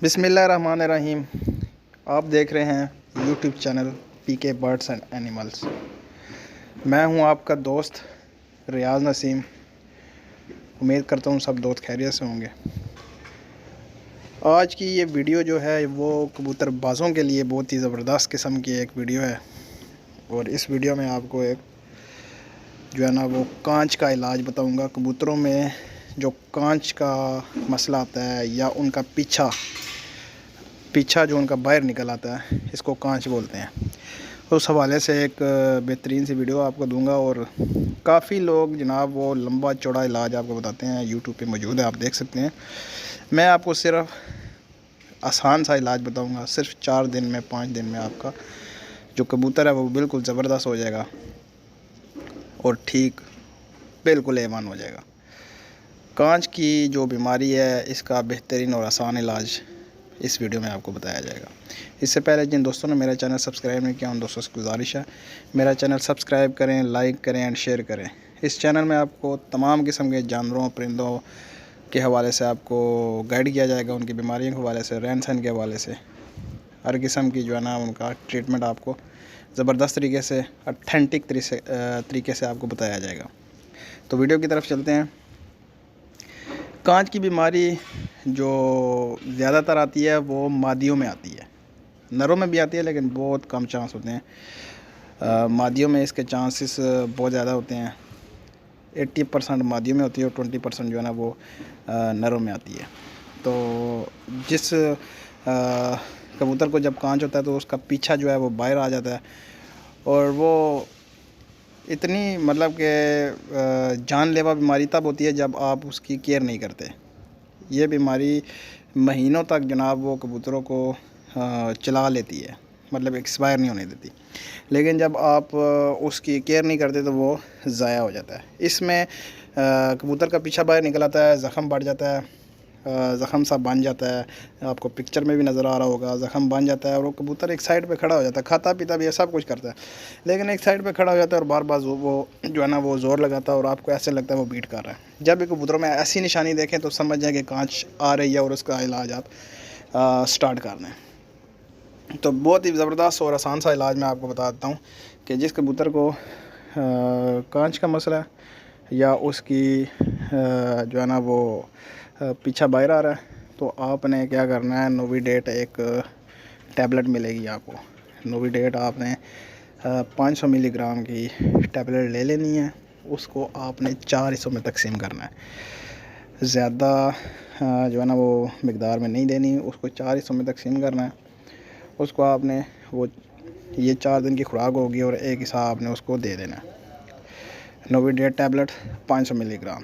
बिस्मिल्लाहिर्रहमानिर्रहीम। आप देख रहे हैं YouTube channel PK birds and animals. मैं हूं आपका दोस्त रियाज नसीम। उम्मीद करता हूं सब दोस्त खैरियत से होंगे। आज की ये वीडियो जो है वो कबूतरबाज़ों के लिए बहुत ही ज़बरदस्त किस्म की एक वीडियो है। और इस वीडियो में आपको एक जो है ना वो कांच का इलाज बताऊंगा। कबूतरों में जो कांच का मसला आता है या उनका पीछा जो उनका बाहर निकल आता है, इसको कांच बोलते हैं। उस हवाले से एक बेहतरीन सी वीडियो आपको दूंगा। और काफ़ी लोग जनाब वो लंबा चौड़ा इलाज आपको बताते हैं, यूट्यूब पे मौजूद है, आप देख सकते हैं। मैं आपको सिर्फ आसान सा इलाज बताऊंगा। सिर्फ 4 दिन में 5 दिन में आपका जो कबूतर है वो बिल्कुल ज़बरदस्त हो जाएगा और ठीक बिल्कुल एवन हो जाएगा। कांच की जो बीमारी है इसका बेहतरीन और आसान इलाज इस वीडियो में आपको बताया जाएगा। इससे पहले जिन दोस्तों ने मेरा चैनल सब्सक्राइब नहीं किया उन दोस्तों से गुजारिश है मेरा चैनल सब्सक्राइब करें, लाइक करें एंड शेयर करें। इस चैनल में आपको तमाम किस्म के जानवरों परिंदों के हवाले से आपको गाइड किया जाएगा, उनकी बीमारियों के हवाले से, रहन सहन के हवाले से, हर किस्म की जो है ना उनका ट्रीटमेंट आपको ज़बरदस्त तरीके से, ऑथेंटिक तरीके से आपको बताया जाएगा। तो वीडियो की तरफ चलते हैं। कांच की बीमारी जो ज़्यादातर आती है वो मादियों में आती है, नरों में भी आती है लेकिन बहुत कम चांस होते हैं। मादियों में इसके चांसेस बहुत ज़्यादा होते हैं। 80% मादियों में होती है और 20% जो है ना वो नरों में आती है। तो जिस कबूतर को जब कांच होता है तो उसका पीछा जो है वो बाहर आ जाता है और वो इतनी मतलब कि जानलेवा बीमारी तब होती है जब आप उसकी केयर नहीं करते। ये बीमारी महीनों तक जनाब वो कबूतरों को चला लेती है, मतलब एक्सपायर नहीं होने देती। लेकिन जब आप उसकी केयर नहीं करते तो वो ज़ाया हो जाता है। इसमें कबूतर का पीछा बाहर निकल आता है, ज़ख़म बढ़ जाता है, ज़ख़म सा बन जाता है। आपको पिक्चर में भी नज़र आ रहा होगा, ज़ख़म बन जाता है और वो कबूतर एक साइड पे खड़ा हो जाता है, खाता पीता भी है, सब कुछ करता है, लेकिन एक साइड पे खड़ा हो जाता है और बार बार वो जो है ना वो ज़ोर लगाता है और आपको ऐसे लगता है वो बीट कर रहा है। जब भी कबूतरों में ऐसी निशानी देखें तो समझ जाए कि कांच आ रही है और उसका इलाज आप स्टार्ट कर दें। तो बहुत ही ज़बरदस्त और आसान सा इलाज मैं आपको बता देता हूँ कि जिस कबूतर को कांच का मसला है या उसकी जो है ना वो पीछा बाहर आ रहा है तो आपने क्या करना है, नोविडेट एक टैबलेट मिलेगी आपको। नोविडेट आपने 500 मिलीग्राम की टैबलेट ले लेनी है। उसको आपने 4 हिस्सों में तकसीम करना है, ज़्यादा जो है ना वो मकदार में नहीं देनी, उसको 4 हिस्सों में तकसीम करना है। उसको आपने वो ये 4 दिन की खुराक होगी और एक हिस्सा आपने उसको दे देना है, नोविडेट टैबलेट 500 मिलीग्राम।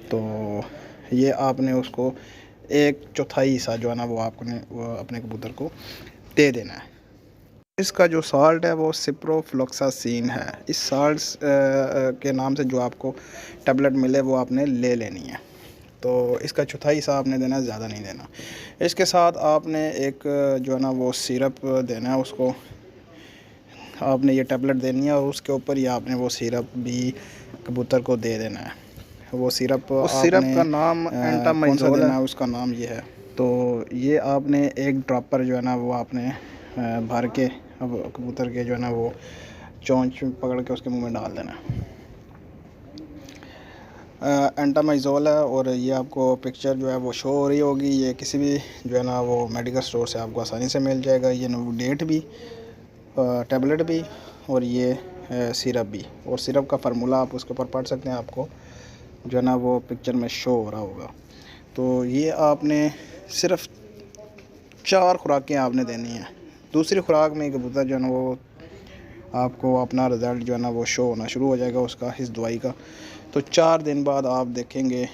तो ये आपने उसको 1/4 हिस्सा जो है ना वो आपने वो अपने कबूतर को दे देना है। इसका जो साल्ट है वो सिप्रोफ्लोक्सासिन है। इस साल्ट के नाम से जो आपको टैबलेट मिले वो आपने ले लेनी है। तो इसका 1/4 हिस्सा आपने देना है, ज़्यादा नहीं देना। इसके साथ आपने एक जो है ना वो सिरप देना है, उसको आपने ये टैबलेट देनी है और उसके ऊपर ही आपने वो सिरप भी कबूतर को दे देना है। वो सिरप उस सिरप का नाम एंटामाइजोल है, उसका नाम ये है। तो ये आपने एक ड्रॉपर जो है ना वो आपने भर के अब कबूतर के जो है ना वो चोंच पकड़ के उसके मुंह में डाल देना है। एंटामाइजोल है और ये आपको पिक्चर जो है वो शो हो रही होगी। ये किसी भी जो है ना वो मेडिकल स्टोर से आपको आसानी से मिल जाएगा। ये नोविडेट भी, टैबलेट भी और ये सिरप भी। और सिरप का फार्मूला आप उसके ऊपर पढ़ सकते हैं, आपको जो है ना वो पिक्चर में शो हो रहा होगा। तो ये आपने सिर्फ 4 खुराकें आपने देनी है। दूसरी खुराक में कबूतर जो है ना वो आपको अपना रिज़ल्ट जो है ना वो शो होना शुरू हो जाएगा उसका, इस दवाई का। तो 4 दिन बाद आप देखेंगे,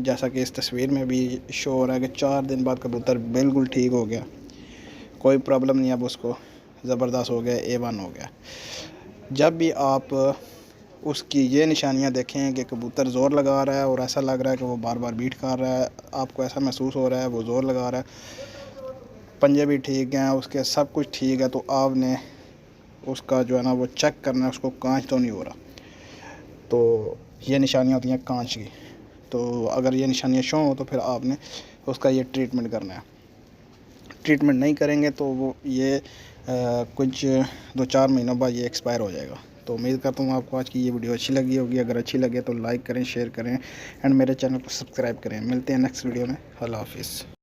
जैसा कि इस तस्वीर में भी शो हो रहा है कि 4 दिन बाद कबूतर बिल्कुल ठीक हो गया, कोई प्रॉब्लम नहीं, अब उसको ज़बरदस्त हो गया, A1 हो गया। जब भी आप उसकी ये निशानियां देखें कि कबूतर ज़ोर लगा रहा है और ऐसा लग रहा है कि वो बार बार बीट कर रहा है, आपको ऐसा महसूस हो रहा है वो ज़ोर लगा रहा है, पंजे भी ठीक हैं, उसके सब कुछ ठीक है, तो आपने उसका जो है ना वो चेक करना है, उसको कांच तो नहीं हो रहा। तो ये निशानियां होती हैं कांच की। तो अगर ये निशानियां शो हो तो फिर आपने उसका ये ट्रीटमेंट करना है। ट्रीटमेंट नहीं करेंगे तो वो ये कुछ 2-4 महीनों बाद ये एक्सपायर हो जाएगा। तो उम्मीद करता हूँ आपको आज की ये वीडियो अच्छी लगी होगी। अगर अच्छी लगे तो लाइक करें, शेयर करें एंड मेरे चैनल को सब्सक्राइब करें। मिलते हैं नेक्स्ट वीडियो में। अल्लाह हाफिज़।